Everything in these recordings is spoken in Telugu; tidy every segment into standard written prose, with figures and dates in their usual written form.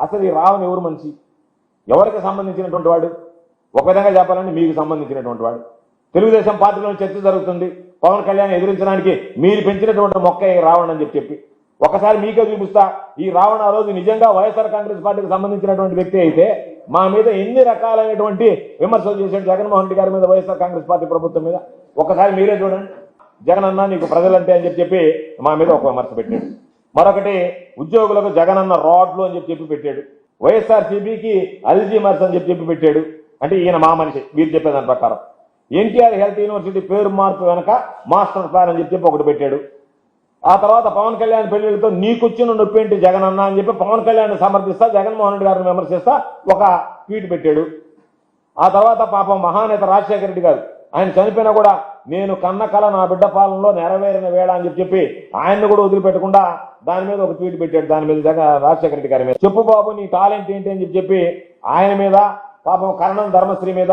అసలు ఈ రావణ ఎవరు మనిషి, ఎవరికి సంబంధించినటువంటి వాడు? ఒక విధంగా చెప్పాలంటే మీకు సంబంధించినటువంటి వాడు. తెలుగుదేశం పార్టీలో చర్చ జరుగుతుంది, పవన్ కళ్యాణ్ ఎదిరించడానికి మీరు పెంచినటువంటి మొక్క రావణ అని చెప్పి ఒకసారి మీకే చూపిస్తా. ఈ రావణ ఆ రోజు నిజంగా వైఎస్ఆర్ కాంగ్రెస్ పార్టీకి సంబంధించినటువంటి వ్యక్తి అయితే మా మీద ఎన్ని రకాలైనటువంటి విమర్శలు చేశాడు జగన్మోహన్ రెడ్డి గారి మీద, వైఎస్ఆర్ కాంగ్రెస్ పార్టీ ప్రభుత్వం మీద. ఒకసారి మీరే చూడండి. జగన్ అన్న నీకు ప్రజలంటే అని చెప్పి మా మీద ఒక విమర్శ పెట్టాడు. మరొకటి ఉద్యోగులకు జగన్ అన్న రాడ్లు అని చెప్పి పెట్టాడు. వైఎస్ఆర్సీపీకి అల్జీమర్స్ అని చెప్పి పెట్టాడు. అంటే ఈయన మా మనిషి మీరు చెప్పేదాని ప్రకారం. ఎన్టీఆర్ హెల్త్ యూనివర్సిటీ పేరు మార్పు వెనక మాస్టర్ ప్లాన్ అని చెప్పి ఒకటి పెట్టాడు. ఆ తర్వాత పవన్ కళ్యాణ్ పెళ్లితో నీకొచ్చిన నొప్పేంటి జగన్ అన్న అని చెప్పి పవన్ కళ్యాణ్ సమర్థిస్తా, జగన్మోహన్ రెడ్డి గారిని విమర్శిస్తా ఒక ట్వీట్ పెట్టాడు. ఆ తర్వాత పాపం మహానేత రాజశేఖర రెడ్డి గారు ఆయన చనిపోయినా కూడా నేను కన్న కల నా బిడ్డ పాలనలో నెరవేరిన వేళ అని చెప్పి ఆయన్ని కూడా వదిలిపెట్టకుండా దాని మీద ఒక ట్వీట్ పెట్టాడు. దాని మీద రాజశేఖర రెడ్డి గారి మీద చెప్పు బాబు నీ టాలెంట్ ఏంటి అని చెప్పి ఆయన మీద, పాపం కరణం ధర్మశ్రీ మీద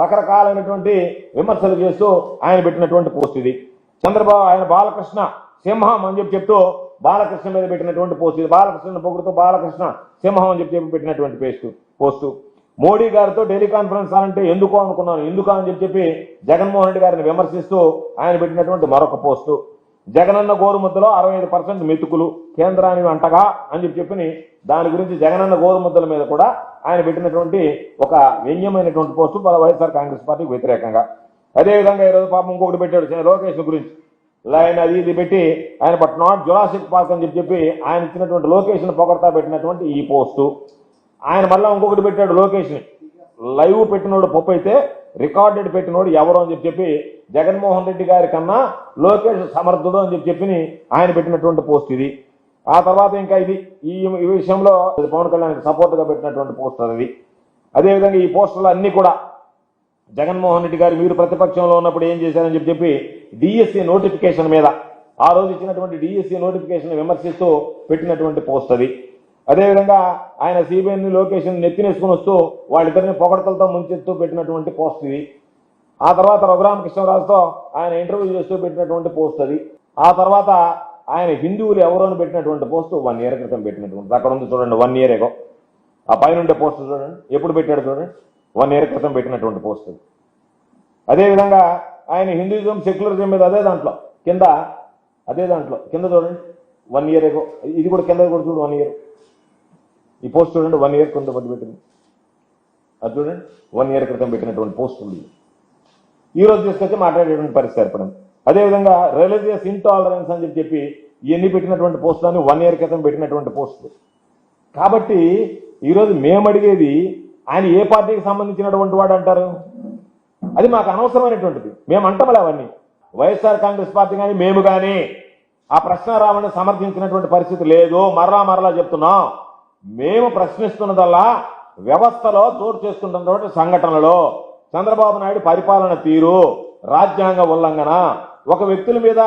రకరకాలైనటువంటి విమర్శలు చేస్తూ ఆయన పెట్టినటువంటి పోస్ట్ ఇది. చంద్రబాబు ఆయన బాలకృష్ణ సింహం అని చెప్తూ బాలకృష్ణ మీద పెట్టినటువంటి పోస్ట్ ఇది. బాలకృష్ణ పొగుడుతూ బాలకృష్ణ సింహం అని చెప్పి పెట్టినటువంటి పోస్టు. మోడీ గారితో టెలికాన్ఫరెన్స్ అంటే ఎందుకు అనుకున్నాను, ఎందుకు అని చెప్పి జగన్మోహన్ రెడ్డి గారిని విమర్శిస్తూ ఆయన పెట్టినటువంటి మరొక పోస్టు. జగనన్న గోరుముద్దలో 65% మెతుకులు కేంద్రానికి అంటగా అని చెప్పి దాని గురించి జగనన్న గోరుముద్దల మీద కూడా ఆయన పెట్టినటువంటి ఒక వ్యంగ్యమైనటువంటి పోస్టు వైఎస్ఆర్ కాంగ్రెస్ పార్టీకి వ్యతిరేకంగా. అదేవిధంగా ఈరోజు పాపం ఇంకొకటి పెట్టాడు లోకేష్ గురించి లైన్ అది ఇది పెట్టి ఆయన బట్ నాట్ జురాసిక్ పార్క్ అని చెప్పి ఆయన ఇచ్చినటువంటి లొకేషన్ పొగడతా పెట్టినటువంటి ఈ పోస్టు. ఆయన మళ్ళా ఇంకొకటి పెట్టాడు లొకేషన్ లైవ్ పెట్టినోడు పప్పు అయితే రికార్డెడ్ పెట్టినోడు ఎవరు అని చెప్పి జగన్మోహన్ రెడ్డి గారి కన్నా లోకేష్ సమర్థుడు అని చెప్పి ఆయన పెట్టినటువంటి పోస్ట్ ఇది. ఆ తర్వాత ఇంకా ఇది ఈ విషయంలో పవన్ కళ్యాణ్కి సపోర్ట్ గా పెట్టినటువంటి పోస్టర్ అది. అదేవిధంగా ఈ పోస్టర్లు అన్ని కూడా జగన్మోహన్ రెడ్డి గారు మీరు ప్రతిపక్షంలో ఉన్నప్పుడు ఏం చేశారని చెప్పి డిఎస్సి నోటిఫికేషన్ మీద ఆ రోజు ఇచ్చినటువంటి డిఎస్సి నోటిఫికేషన్ విమర్శిస్తూ పెట్టినటువంటి పోస్ట్ అది. అదేవిధంగా ఆయన సిబిఐని లొకేషన్ నెత్తినేసుకుని వస్తూ వాళ్ళిద్దరిని పొగడతలతో ముంచెత్తూ పెట్టినటువంటి పోస్ట్ ఇది. ఆ తర్వాత రఘురామకృష్ణరాజుతో ఆయన ఇంటర్వ్యూ చేస్తూ పెట్టినటువంటి పోస్ట్ అది. ఆ తర్వాత ఆయన హిందువులు ఎవరు అని పెట్టినటువంటి పోస్ట్ 1 year క్రితం పెట్టినటువంటి అక్కడ ఉంది చూడండి, 1 year ago. ఆ పైన ఉండే పోస్ట్ చూడండి, ఎప్పుడు పెట్టాడు చూడండి, 1 year క్రితం పెట్టినటువంటి పోస్ట్. అదేవిధంగా ఆయన హిందూయిజం సెక్యులరిజం మీద అదే దాంట్లో కింద చూడండి 1 year ago. ఇది కూడా కింద కూడా చూడు 1 year. ఈ పోస్ట్ చూడండి 1 year కింద పెట్టింది. అది చూడండి 1 year క్రితం పెట్టినటువంటి పోస్ట్ ఉంది. ఈ రోజు తీసుకొచ్చి మాట్లాడేటువంటి పరిస్థితి ఏర్పడింది. అదేవిధంగా రిలీజియస్ ఇంటాలరెన్స్ అని చెప్పి ఇవన్నీ పెట్టినటువంటి పోస్టులని 1 year క్రితం పెట్టినటువంటి పోస్టులు. కాబట్టి ఈరోజు మేము అడిగేది ఆయన ఏ పార్టీకి సంబంధించినటువంటి వాడు అంటారు, అది మాకు అనవసరమైనటువంటిది. మేము అంటామలే అవన్నీ. వైఎస్ఆర్ కాంగ్రెస్ పార్టీ కానీ మేము కానీ ఆ ప్రశ్న రావణ్ణి సమర్థించినటువంటి పరిస్థితి లేదు. మరలా చెప్తున్నాం, మేము ప్రశ్నిస్తున్నదల్లా వ్యవస్థలో చోటు చేసుకుంటున్నటువంటి సంఘటనలు, చంద్రబాబు నాయుడు పరిపాలన తీరు, రాజ్యాంగ ఉల్లంఘన, ఒక వ్యక్తుల మీద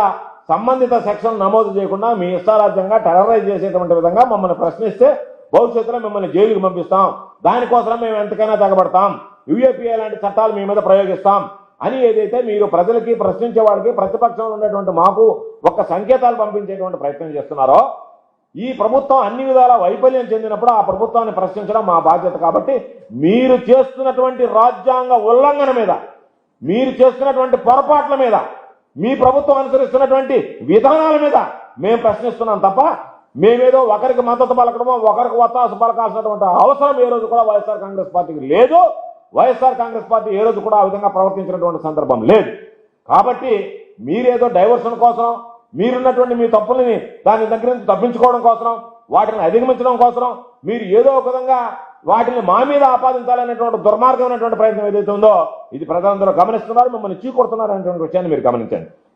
సంబంధిత సెక్షన్ నమోదు చేయకుండా మీ ఇష్టారాజ్యంగా టెర్రరైజ్ చేసేటువంటి విధంగా మమ్మల్ని ప్రశ్నిస్తే భవిష్యత్తులో మిమ్మల్ని జైలుకి పంపిస్తాం, దానికోసం మేము ఎంతకైనా తెగబడతాం, యూఏపీఏ లాంటి చట్టాలు మీ మీద ప్రయోగిస్తాం అని ఏదైతే మీరు ప్రజలకి ప్రశ్నించే వాడికి ప్రతిపక్షంలో ఉండేటువంటి మాకు ఒక సంకేతాలు పంపించేటువంటి ప్రయత్నం చేస్తున్నారో, ఈ ప్రభుత్వం అన్ని విధాల వైఫల్యం చెందినప్పుడు ఆ ప్రభుత్వాన్ని ప్రశ్నించడం మా బాధ్యత. కాబట్టి మీరు చేస్తున్నటువంటి రాజ్యాంగ ఉల్లంఘన మీద, మీరు చేస్తున్నటువంటి పొరపాట్ల మీద, మీ ప్రభుత్వం అనుసరిస్తున్నటువంటి విధానాల మీద మేము ప్రశ్నిస్తున్నాం తప్ప మేమేదో ఒకరికి మద్దతు పలకడమో ఒకరికి వత్తాసు పలకాల్సినటువంటి అవసరం ఏ రోజు కూడా వైఎస్ఆర్ కాంగ్రెస్ పార్టీకి లేదు. వైఎస్ఆర్ కాంగ్రెస్ పార్టీ ఏ రోజు కూడా ఆ విధంగా ప్రవర్తించినటువంటి సందర్భం లేదు. కాబట్టి మీరేదో డైవర్షన్ కోసం, మీరున్నటువంటి మీ తప్పులని దాని దగ్గర నుంచి తప్పించుకోవడం కోసం, వాటిని అధిగమించడం కోసం మీరు ఏదో ఒక విధంగా వాటిని మా మీద ఆపాదించాలనేటువంటి దుర్మార్గమైనటువంటి ప్రయత్నం ఏదైతే ఉందో ఇది ప్రజలందరూ గమనిస్తున్నారు, మిమ్మల్ని చీకొడుతున్నారు అనేటువంటి విషయాన్ని మీరు గమనించండి.